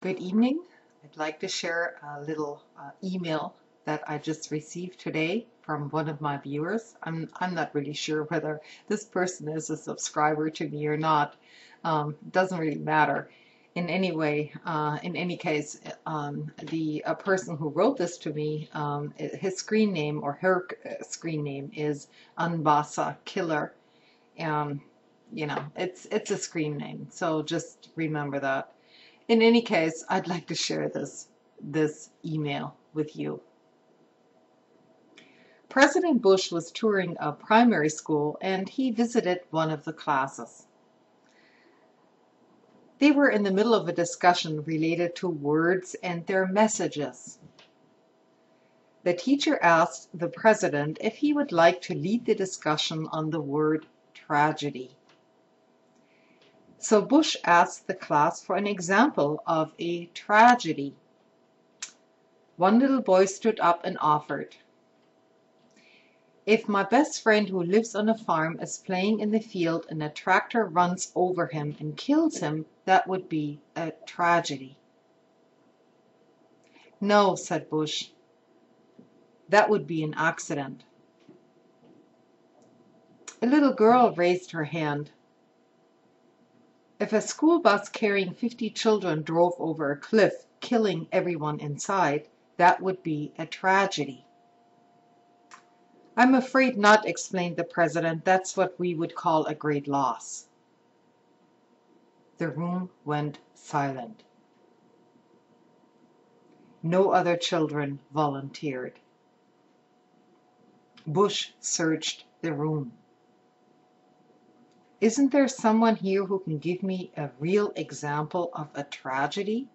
Good evening. I'd like to share a little email that I just received today from one of my viewers. I'm not really sure whether this person is a subscriber to me or not. Doesn't really matter. In any case, the person who wrote this to me, his screen name or her screen name is Anbasa Killer. It's a screen name, so just remember that. In any case, I'd like to share this email with you. President Bush was touring a primary school and he visited one of the classes. They were in the middle of a discussion related to words and their messages. The teacher asked the president if he would like to lead the discussion on the word tragedy. So Bush asked the class for an example of a tragedy. One little boy stood up and offered, "If my best friend who lives on a farm is playing in the field and a tractor runs over him and kills him, that would be a tragedy." "No," said Bush, "that would be an accident." A little girl raised her hand. "If a school bus carrying 50 children drove over a cliff, killing everyone inside, that would be a tragedy." "I'm afraid not," explained the president. "That's what we would call a great loss." The room went silent. No other children volunteered. Bush searched the room. "Isn't there someone here who can give me a real example of a tragedy?"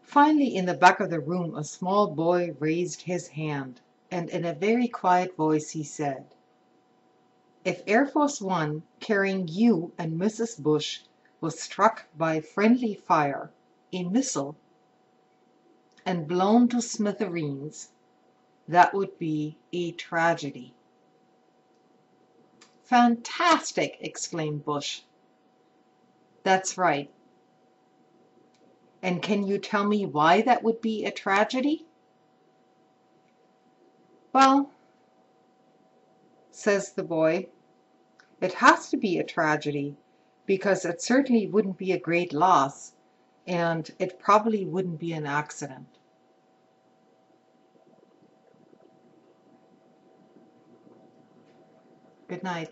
Finally, in the back of the room, a small boy raised his hand, and in a very quiet voice he said, "If Air Force One, carrying you and Mrs. Bush, was struck by friendly fire, a missile, and blown to smithereens, that would be a tragedy." "Fantastic!" exclaimed Bush. "That's right. And can you tell me why that would be a tragedy?" "Well," says the boy, "it has to be a tragedy because it certainly wouldn't be a great loss, and it probably wouldn't be an accident." Good night.